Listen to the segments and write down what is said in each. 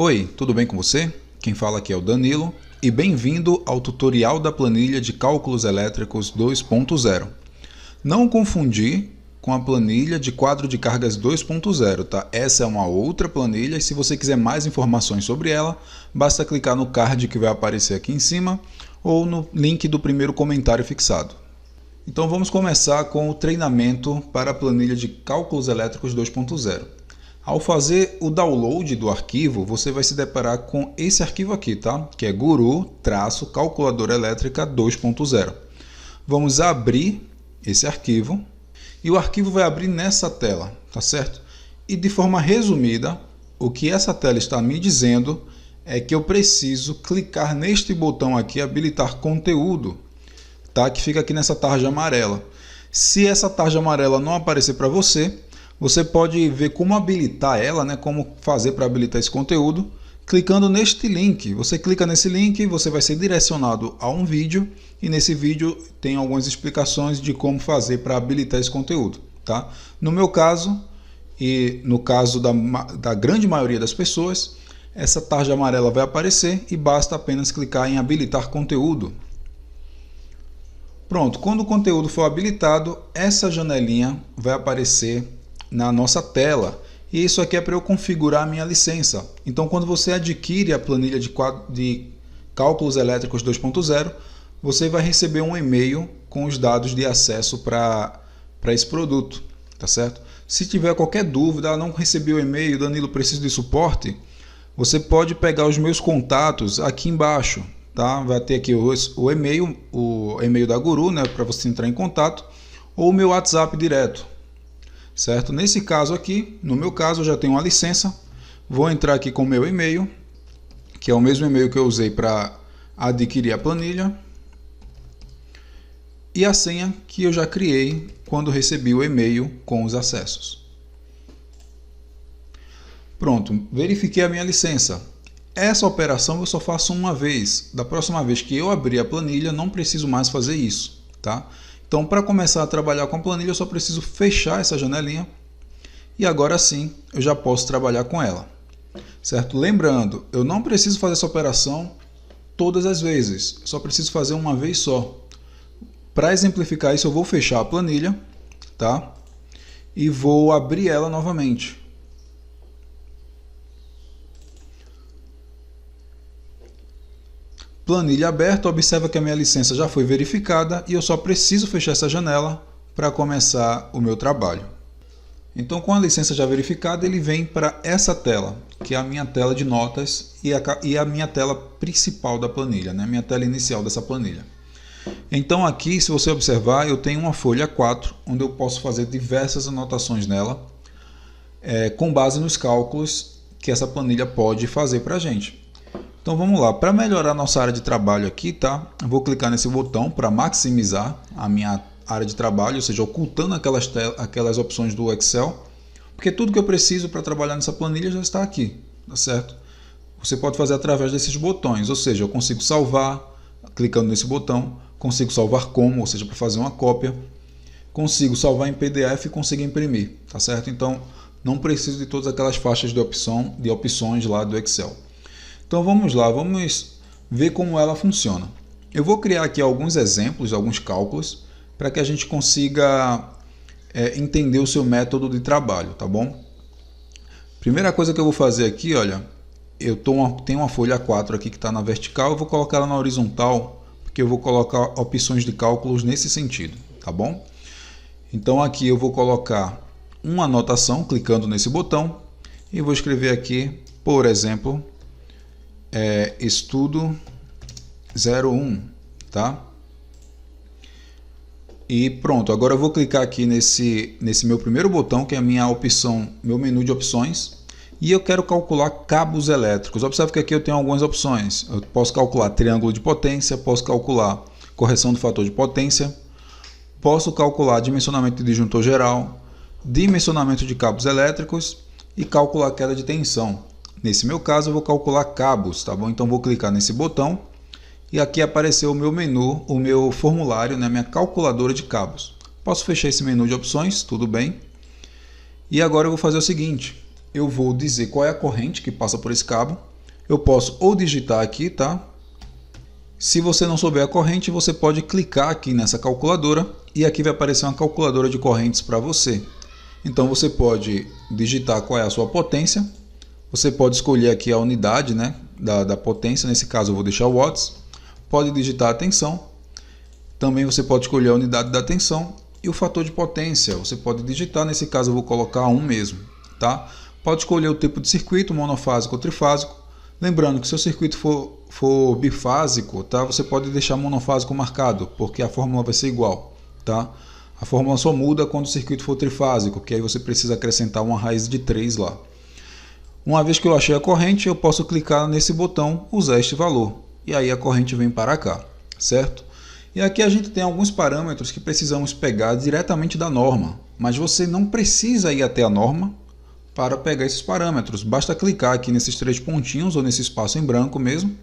Oi, tudo bem com você? Quem fala aqui é o Danilo e bem-vindo ao tutorial da planilha de cálculos elétricos 2.0. Não confundir com a planilha de quadro de cargas 2.0, tá? Essa é uma outra planilha e se você quiser mais informações sobre ela, basta clicar no card que vai aparecer aqui em cima ou no link do primeiro comentário fixado. Então vamos começar com o treinamento para a planilha de cálculos elétricos 2.0. Ao fazer o download do arquivo, você vai se deparar com esse arquivo aqui, tá? Que é Guru-calculadora elétrica 2.0. Vamos abrir esse arquivo e o arquivo vai abrir nessa tela, tá certo? E de forma resumida, o que essa tela está me dizendo é que eu preciso clicar neste botão aqui, habilitar conteúdo, tá? Que fica aqui nessa tarja amarela. Se essa tarja amarela não aparecer para você, você pode ver como habilitar ela, né? Como fazer para habilitar esse conteúdo, clicando neste link. Você clica nesse link, você vai ser direcionado a um vídeo e nesse vídeo tem algumas explicações de como fazer para habilitar esse conteúdo, tá? No meu caso e no caso da grande maioria das pessoas, essa tarja amarela vai aparecer e basta apenas clicar em habilitar conteúdo. Pronto, quando o conteúdo for habilitado, essa janelinha vai aparecer na nossa tela. E isso aqui é para eu configurar a minha licença. Então, quando você adquire a planilha de cálculos elétricos 2.0, você vai receber um e-mail com os dados de acesso para esse produto, tá certo? Se tiver qualquer dúvida, não recebi o e-mail, Danilo, preciso de suporte, você pode pegar os meus contatos aqui embaixo, tá? Vai ter aqui o e-mail da Guru, né, para você entrar em contato, ou o meu WhatsApp direto. Certo? Nesse caso aqui, no meu caso, eu já tenho uma licença. Vou entrar aqui com o meu e-mail, que é o mesmo e-mail que eu usei para adquirir a planilha. E a senha que eu já criei quando recebi o e-mail com os acessos. Pronto, verifiquei a minha licença. Essa operação eu só faço uma vez. Da próxima vez que eu abrir a planilha, não preciso mais fazer isso, tá? Então, para começar a trabalhar com a planilha, eu só preciso fechar essa janelinha e agora sim eu já posso trabalhar com ela, certo? Lembrando, eu não preciso fazer essa operação todas as vezes, eu só preciso fazer uma vez só. Para exemplificar isso, eu vou fechar a planilha, tá? E vou abrir ela novamente. Planilha aberta, observa que a minha licença já foi verificada e eu só preciso fechar essa janela para começar o meu trabalho. Então, com a licença já verificada, ele vem para essa tela, que é a minha tela de notas e a minha tela principal da planilha, né? Minha tela inicial dessa planilha. Então aqui, se você observar, eu tenho uma folha 4, onde eu posso fazer diversas anotações nela, com base nos cálculos que essa planilha pode fazer para a gente. Então vamos lá, para melhorar nossa área de trabalho aqui, tá? Eu vou clicar nesse botão para maximizar a minha área de trabalho, ou seja, ocultando aquelas opções do Excel, porque tudo que eu preciso para trabalhar nessa planilha já está aqui, tá certo? Você pode fazer através desses botões, ou seja, eu consigo salvar, clicando nesse botão, consigo salvar como, ou seja, para fazer uma cópia, consigo salvar em PDF e consigo imprimir, tá certo? Então não preciso de todas aquelas faixas de opções lá do Excel. Então vamos lá, vamos ver como ela funciona. Eu vou criar aqui alguns exemplos, alguns cálculos, para que a gente consiga entender o seu método de trabalho, tá bom? Primeira coisa que eu vou fazer aqui, olha, eu tenho uma folha 4 aqui que está na vertical, eu vou colocar ela na horizontal, porque eu vou colocar opções de cálculos nesse sentido, tá bom? Então aqui eu vou colocar uma anotação, clicando nesse botão, e vou escrever aqui, por exemplo, estudo 01, tá? E pronto, agora eu vou clicar aqui nesse meu primeiro botão, que é a minha opção, meu menu de opções, e eu quero calcular cabos elétricos. Observe que aqui eu tenho algumas opções. Eu posso calcular triângulo de potência, posso calcular correção do fator de potência, posso calcular dimensionamento de disjuntor geral, dimensionamento de cabos elétricos e calcular queda de tensão. Nesse meu caso, eu vou calcular cabos, tá bom? Então, vou clicar nesse botão e aqui apareceu o meu menu, o meu formulário, né? Minha calculadora de cabos. Posso fechar esse menu de opções, tudo bem. E agora eu vou fazer o seguinte, eu vou dizer qual é a corrente que passa por esse cabo eu posso ou digitar aqui, tá? Se você não souber a corrente, você pode clicar aqui nessa calculadora e aqui vai aparecer uma calculadora de correntes para você. Então você pode digitar qual é a sua potência, você pode escolher aqui a unidade, né, da potência, nesse caso eu vou deixar watts, pode digitar a tensão, também você pode escolher a unidade da tensão e o fator de potência, você pode digitar, nesse caso eu vou colocar 1 mesmo, tá? Pode escolher o tipo de circuito, monofásico ou trifásico, lembrando que se o circuito for bifásico, tá, você pode deixar monofásico marcado, porque a fórmula vai ser igual, tá? A fórmula só muda quando o circuito for trifásico, que aí você precisa acrescentar uma raiz de 3 lá. Uma vez que eu achei a corrente, eu posso clicar nesse botão, usar este valor, e aí a corrente vem para cá, certo? E aqui a gente tem alguns parâmetros que precisamos pegar diretamente da norma, mas você não precisa ir até a norma para pegar esses parâmetros. Basta clicar aqui nesses 3 pontinhos ou nesse espaço em branco mesmo,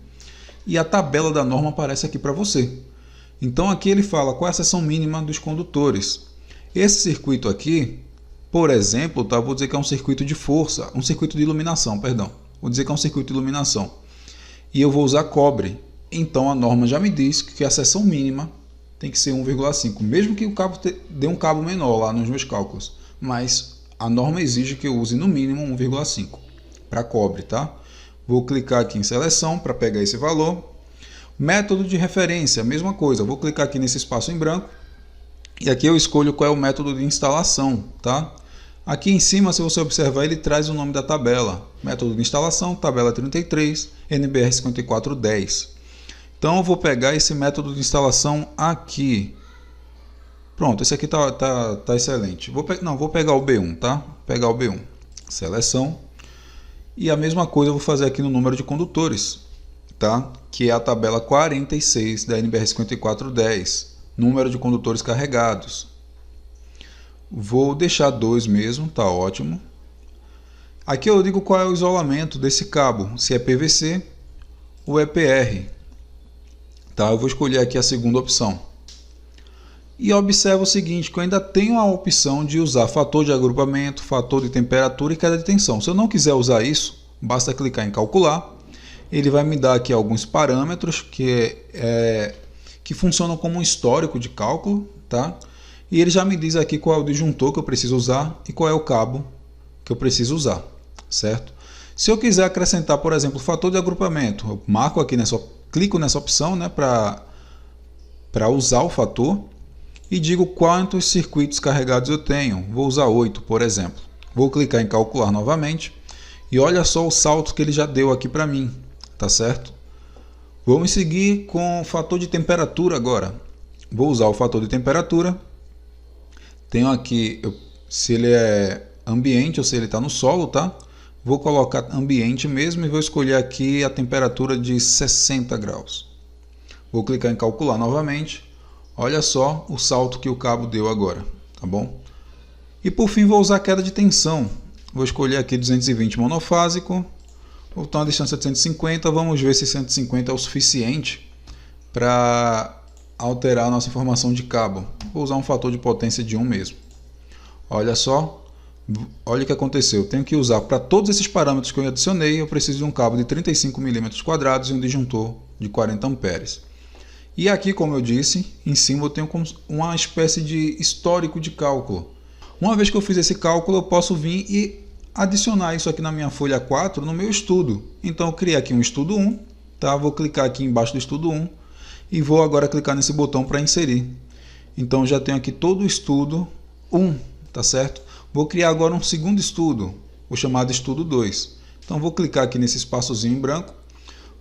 e a tabela da norma aparece aqui para você. Então aqui ele fala qual é a seção mínima dos condutores. Esse circuito aqui, por exemplo, tá, vou dizer que é um circuito de força, um circuito de iluminação, perdão. Vou dizer que é um circuito de iluminação. E eu vou usar cobre. Então a norma já me diz que a seção mínima tem que ser 1,5, mesmo que o cabo dê um cabo menor lá nos meus cálculos. Mas a norma exige que eu use no mínimo 1,5 para cobre, tá? Vou clicar aqui em seleção para pegar esse valor. Método de referência, mesma coisa. Vou clicar aqui nesse espaço em branco e aqui eu escolho qual é o método de instalação, tá? Aqui em cima, se você observar, ele traz o nome da tabela. Método de instalação, tabela 33, NBR 5410. Então eu vou pegar esse método de instalação aqui. Pronto, esse aqui tá excelente. Vou pegar o B1, tá? Pegar o B1. Seleção. E a mesma coisa eu vou fazer aqui no número de condutores, tá? Que é a tabela 46 da NBR 5410. Número de condutores carregados. Vou deixar 2 mesmo, tá ótimo. Aqui eu digo qual é o isolamento desse cabo, se é PVC ou EPR. Tá, eu vou escolher aqui a segunda opção. E observa o seguinte, que eu ainda tenho a opção de usar fator de agrupamento, fator de temperatura e queda de tensão. Se eu não quiser usar isso, basta clicar em calcular. Ele vai me dar aqui alguns parâmetros que funcionam como um histórico de cálculo, tá? E ele já me diz aqui qual é o disjuntor que eu preciso usar e qual é o cabo que eu preciso usar, certo? Se eu quiser acrescentar, por exemplo, fator de agrupamento, eu marco aqui clico nessa opção, né, para usar o fator e digo quantos circuitos carregados eu tenho. Vou usar 8, por exemplo. Vou clicar em calcular novamente e olha só o salto que ele já deu aqui para mim, tá certo? Vamos seguir com o fator de temperatura agora. Vou usar o fator de temperatura. Tenho aqui se ele é ambiente ou se ele está no solo, tá? Vou colocar ambiente mesmo e vou escolher aqui a temperatura de 60 graus. Vou clicar em calcular novamente. Olha só o salto que o cabo deu agora, tá bom? E por fim vou usar a queda de tensão. Vou escolher aqui 220 monofásico. Vou botar uma distância de 150. Vamos ver se 150 é o suficiente para alterar a nossa informação de cabo. Vou usar um fator de potência de 1 mesmo. Olha só. Olha o que aconteceu. Eu tenho que usar para todos esses parâmetros que eu adicionei, eu preciso de um cabo de 35 mm² e um disjuntor de 40 amperes. E aqui, como eu disse, em cima eu tenho uma espécie de histórico de cálculo. Uma vez que eu fiz esse cálculo, eu posso vir e adicionar isso aqui na minha folha 4 no meu estudo. Então eu criei aqui um estudo 1, tá? Vou clicar aqui embaixo do estudo 1 e vou agora clicar nesse botão para inserir. Então já tenho aqui todo o estudo 1, tá certo? Vou criar agora um segundo estudo, vou chamar de estudo 2. Então vou clicar aqui nesse espaçozinho em branco,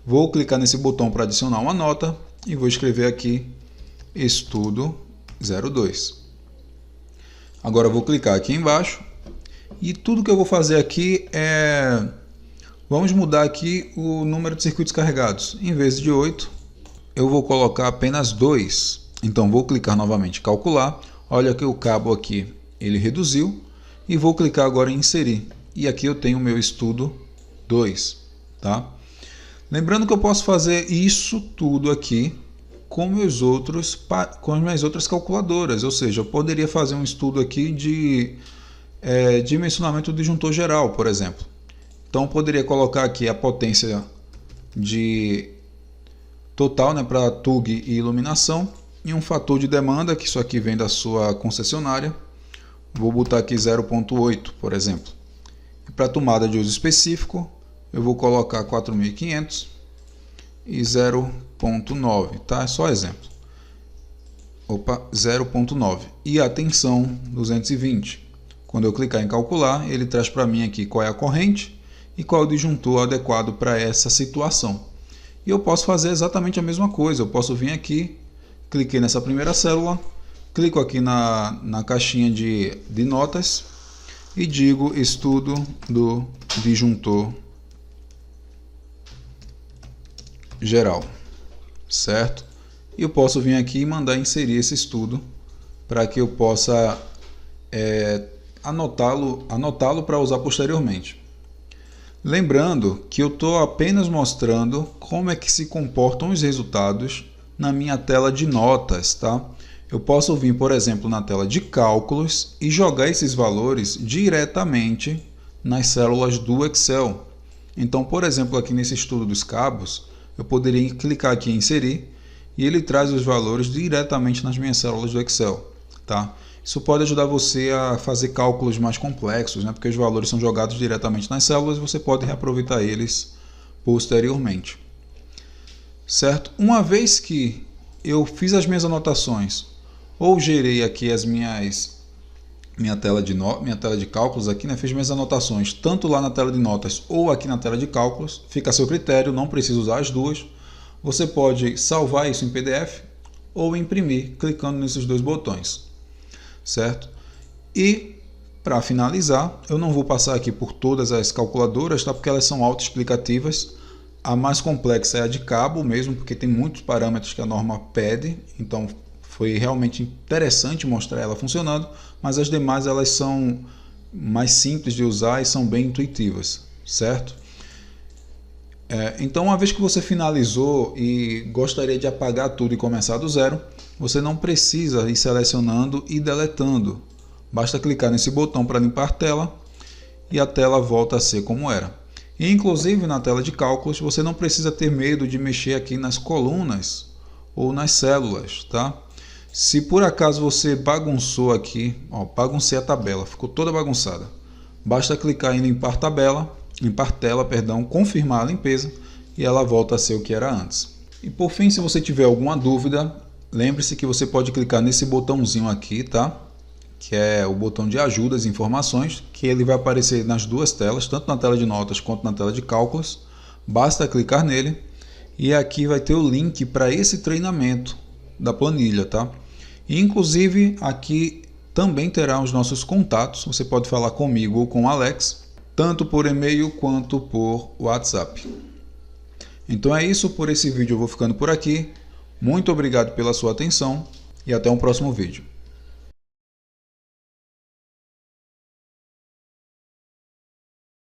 vou clicar nesse botão para adicionar uma nota e vou escrever aqui estudo 02. Agora vou clicar aqui embaixo e tudo que eu vou fazer aqui é... Vamos mudar aqui o número de circuitos carregados. Em vez de 8, eu vou colocar apenas 2. Então vou clicar novamente em calcular. Olha que o cabo aqui ele reduziu. E vou clicar agora em inserir. E aqui eu tenho o meu estudo 2. Tá? Lembrando que eu posso fazer isso tudo aqui com as minhas outras calculadoras. Ou seja, eu poderia fazer um estudo aqui de dimensionamento do disjuntor geral, por exemplo. Então eu poderia colocar aqui a potência de total, né, para TUG e iluminação, e um fator de demanda, que isso aqui vem da sua concessionária. Vou botar aqui 0.8, por exemplo. E para tomada de uso específico, eu vou colocar 4.500 e 0.9, tá? É só exemplo. Opa, 0.9. E a tensão 220. Quando eu clicar em calcular, ele traz para mim aqui qual é a corrente e qual é o disjuntor adequado para essa situação. E eu posso fazer exatamente a mesma coisa. Eu posso vir aqui, cliquei nessa primeira célula, clico aqui na caixinha de notas e digo estudo do disjuntor geral, certo? E eu posso vir aqui e mandar inserir esse estudo para que eu possa anotá-lo para usar posteriormente. Lembrando que eu estou apenas mostrando como é que se comportam os resultados na minha tela de notas, tá? Eu posso vir, por exemplo, na tela de cálculos e jogar esses valores diretamente nas células do Excel. Então, por exemplo, aqui nesse estudo dos cabos, eu poderia clicar aqui em inserir e ele traz os valores diretamente nas minhas células do Excel, tá? Isso pode ajudar você a fazer cálculos mais complexos, né? Porque os valores são jogados diretamente nas células e você pode reaproveitar eles posteriormente. Certo? Uma vez que eu fiz as minhas anotações ou gerei aqui minha tela de cálculos aqui, né? Fiz minhas anotações tanto lá na tela de notas ou aqui na tela de cálculos, fica a seu critério, não precisa usar as duas. Você pode salvar isso em PDF ou imprimir clicando nesses dois botões. Certo? E para finalizar, eu não vou passar aqui por todas as calculadoras, tá? Porque elas são autoexplicativas. A mais complexa é a de cabo mesmo, porque tem muitos parâmetros que a norma pede, então foi realmente interessante mostrar ela funcionando, mas as demais elas são mais simples de usar e são bem intuitivas, certo? Então, uma vez que você finalizou e gostaria de apagar tudo e começar do zero, você não precisa ir selecionando e deletando. Basta clicar nesse botão para limpar a tela e a tela volta a ser como era. E, inclusive, na tela de cálculos, você não precisa ter medo de mexer aqui nas colunas ou nas células, tá? Se por acaso você bagunçou aqui, baguncei a tabela, ficou toda bagunçada. Basta clicar em limpar tela, confirmar a limpeza e ela volta a ser o que era antes. E por fim, se você tiver alguma dúvida, lembre-se que você pode clicar nesse botãozinho aqui, tá? Que é o botão de ajudas e informações, que ele vai aparecer nas duas telas, tanto na tela de notas quanto na tela de cálculos. Basta clicar nele e aqui vai ter o link para esse treinamento da planilha, tá? E, inclusive, aqui também terá os nossos contatos. Você pode falar comigo ou com o Alex, tanto por e-mail quanto por WhatsApp. Então é isso, por esse vídeo eu vou ficando por aqui. Muito obrigado pela sua atenção e até um próximo vídeo.